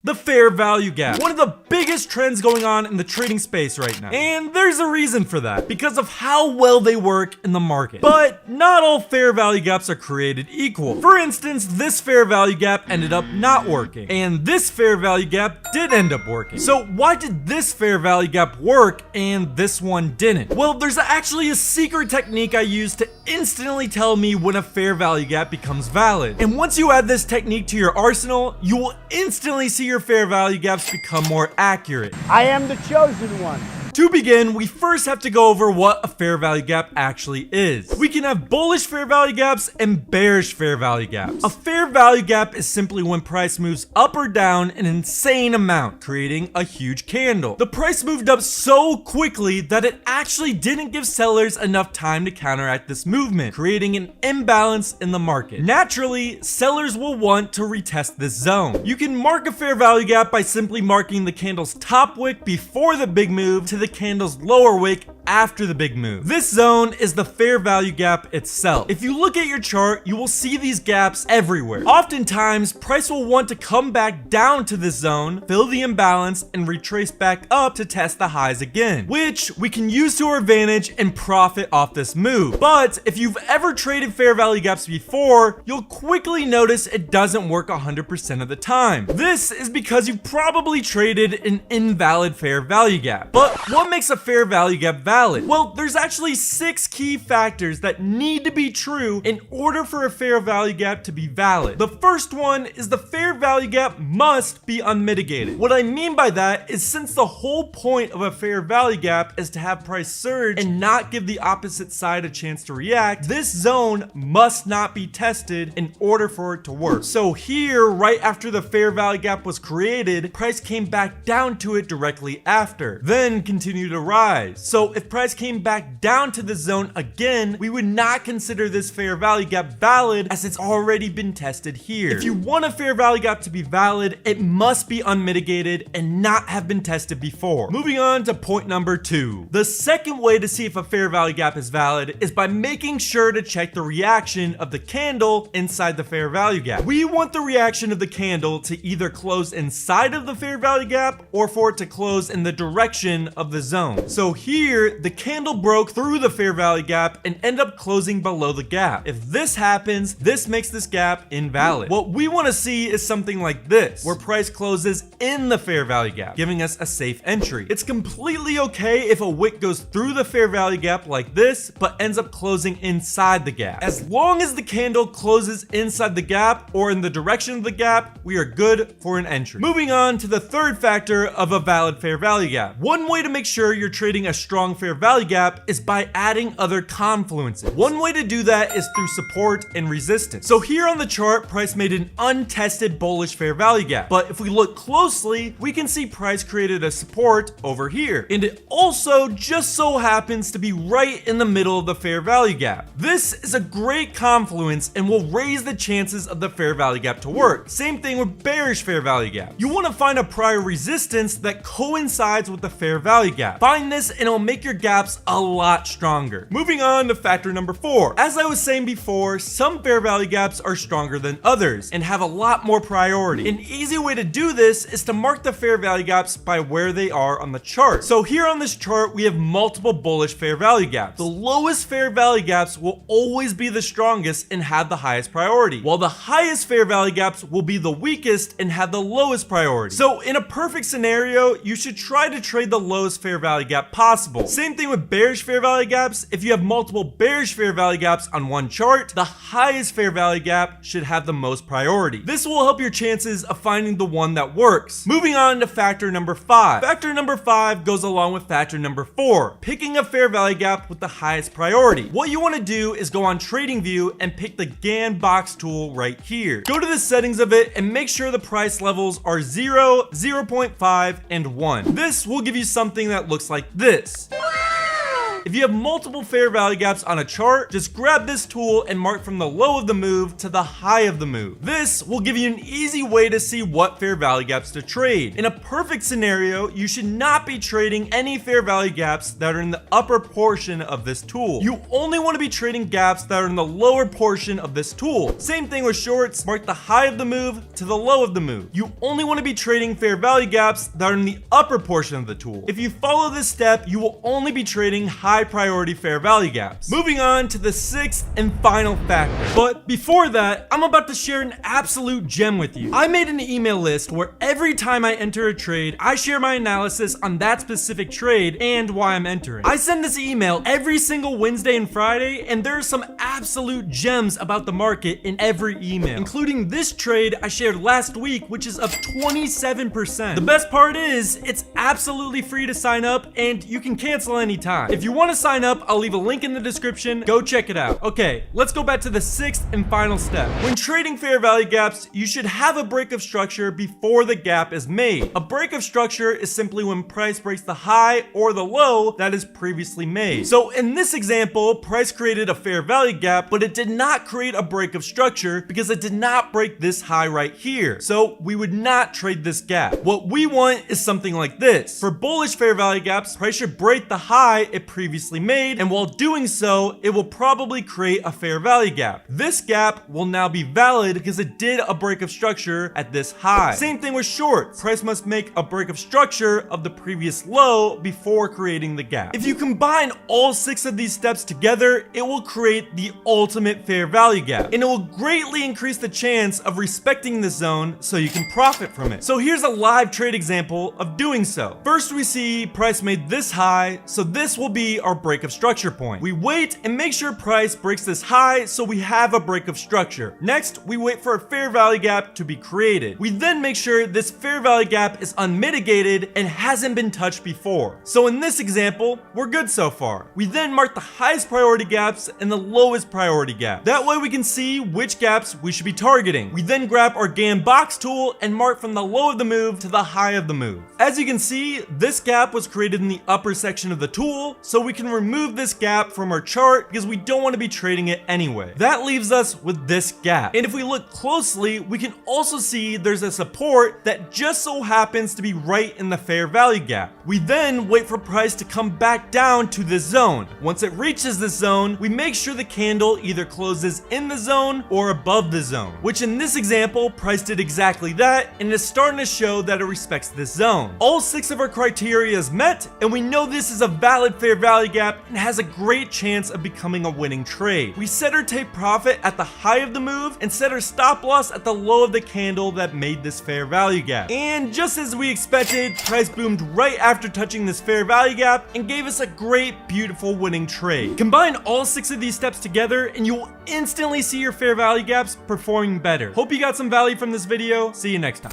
The fair value gap, one of the biggest trends going on in the trading space right now. And there's a reason for that, because of how well they work in the market. But not all fair value gaps are created equal. For instance, this fair value gap ended up not working, and this fair value gap did end up working. So why did this fair value gap work and this one didn't? Well, there's actually a secret technique I use to instantly tell me when a fair value gap becomes valid. And once you add this technique to your arsenal, you will instantly see your fair value gaps become more accurate. I am the chosen one. To begin, we first have to go over what a fair value gap actually is. We can have bullish fair value gaps and bearish fair value gaps. A fair value gap is simply when price moves up or down an insane amount, creating a huge candle. The price moved up so quickly that it actually didn't give sellers enough time to counteract this movement, creating an imbalance in the market. Naturally, sellers will want to retest this zone. You can mark a fair value gap by simply marking the candle's top wick before the big move to the candle's lower wick after the big move. This zone is the fair value gap itself. If you look at your chart, you will see these gaps everywhere. Oftentimes, price will want to come back down to this zone, fill the imbalance, and retrace back up to test the highs again, which we can use to our advantage and profit off this move. But if you've ever traded fair value gaps before, you'll quickly notice it doesn't work 100% of the time. This is because you've probably traded an invalid fair value gap. But what makes a fair value gap valid? Well, there's actually 6 key factors that need to be true in order for a fair value gap to be valid. The first one is the fair value gap must be unmitigated. What I mean by that is, since the whole point of a fair value gap is to have price surge and not give the opposite side a chance to react, this zone must not be tested in order for it to work. So here, right after the fair value gap was created, price came back down to it directly after, then continued to rise. So if price came back down to the zone again, we would not consider this fair value gap valid, as it's already been tested here. If you want a fair value gap to be valid, it must be unmitigated and not have been tested before. Moving on to point number 2. The second way to see if a fair value gap is valid is by making sure to check the reaction of the candle inside the fair value gap. We want the reaction of the candle to either close inside of the fair value gap or for it to close in the direction of the zone. So here, the candle broke through the fair value gap and ended up closing below the gap. If this happens, this makes this gap invalid. What we want to see is something like this, where price closes in the fair value gap, giving us a safe entry. It's completely okay if a wick goes through the fair value gap like this, but ends up closing inside the gap. As long as the candle closes inside the gap or in the direction of the gap, we are good for an entry. Moving on to the third factor of a valid fair value gap. One way to make sure you're trading a strong fair value gap is by adding other confluences. One way to do that is through support and resistance. So here on the chart, price made an untested bullish fair value gap. But if we look closely, we can see price created a support over here. And it also just so happens to be right in the middle of the fair value gap. This is a great confluence and will raise the chances of the fair value gap to work. Same thing with bearish fair value gap. You want to find a prior resistance that coincides with the fair value gap. Find this and it'll make your gaps a lot stronger. Moving on to factor number 4. As I was saying before, some fair value gaps are stronger than others and have a lot more priority. An easy way to do this is to mark the fair value gaps by where they are on the chart. So here on this chart, we have multiple bullish fair value gaps. The lowest fair value gaps will always be the strongest and have the highest priority, while the highest fair value gaps will be the weakest and have the lowest priority. So in a perfect scenario, you should try to trade the lowest fair value gap possible. Same thing with bearish fair value gaps. If you have multiple bearish fair value gaps on one chart, the highest fair value gap should have the most priority. This will help your chances of finding the one that works. Moving on to factor number 5. Factor number 5 goes along with factor number 4, picking a fair value gap with the highest priority. What you want to do is go on TradingView and pick the GAN box tool right here. Go to the settings of it and make sure the price levels are 0, 0.5, and 1. This will give you something that looks like this. If you have multiple fair value gaps on a chart, just grab this tool and mark from the low of the move to the high of the move. This will give you an easy way to see what fair value gaps to trade. In a perfect scenario, you should not be trading any fair value gaps that are in the upper portion of this tool. You only want to be trading gaps that are in the lower portion of this tool. Same thing with shorts, mark the high of the move to the low of the move. You only want to be trading fair value gaps that are in the upper portion of the tool. If you follow this step, you will only be trading high priority fair value gaps. Moving on to the sixth and final factor. But before that, I'm about to share an absolute gem with you. I made an email list where every time I enter a trade, I share my analysis on that specific trade and why I'm entering. I send this email every single Wednesday and Friday, and there are some absolute gems about the market in every email, including this trade I shared last week, which is up 27%. The best part is, it's absolutely free to sign up and you can cancel anytime. If you want to sign up, I'll leave a link in the description. Go check it out. Okay, let's go back to the sixth and final step. When trading fair value gaps, you should have a break of structure before the gap is made. A break of structure is simply when price breaks the high or the low that is previously made. So in this example, price created a fair value gap, but it did not create a break of structure because it did not break this high right here. So we would not trade this gap. What we want is something like this. For bullish fair value gaps, price should break the high it previously made, and while doing so, it will probably create a fair value gap. This gap will now be valid because it did a break of structure at this high. Same thing with shorts. Price must make a break of structure of the previous low before creating the gap. If you combine all 6 of these steps together, it will create the ultimate fair value gap, and it will greatly increase the chance of respecting this zone so you can profit from it. So here's a live trade example of doing so. First, we see price made this high, so this will be our break of structure point. We wait and make sure price breaks this high so we have a break of structure. Next, we wait for a fair value gap to be created. We then make sure this fair value gap is unmitigated and hasn't been touched before. So in this example, we're good so far. We then mark the highest priority gaps and the lowest priority gap. That way we can see which gaps we should be targeting. We then grab our GAN box tool and mark from the low of the move to the high of the move. As you can see, this gap was created in the upper section of the tool, so we can remove this gap from our chart because we don't want to be trading it anyway. That leaves us with this gap. And if we look closely, we can also see there's a support that just so happens to be right in the fair value gap. We then wait for price to come back down to this zone. Once it reaches this zone, we make sure the candle either closes in the zone or above the zone, which in this example, price did exactly that and is starting to show that it respects this zone. All 6 of our criteria is met, and we know this is a valid fair value gap and has a great chance of becoming a winning trade. We set our take profit at the high of the move and set our stop loss at the low of the candle that made this fair value gap. And just as we expected, price boomed right after touching this fair value gap and gave us a great, beautiful winning trade. Combine all 6 of these steps together and you will instantly see your fair value gaps performing better. Hope you got some value from this video. See you next time.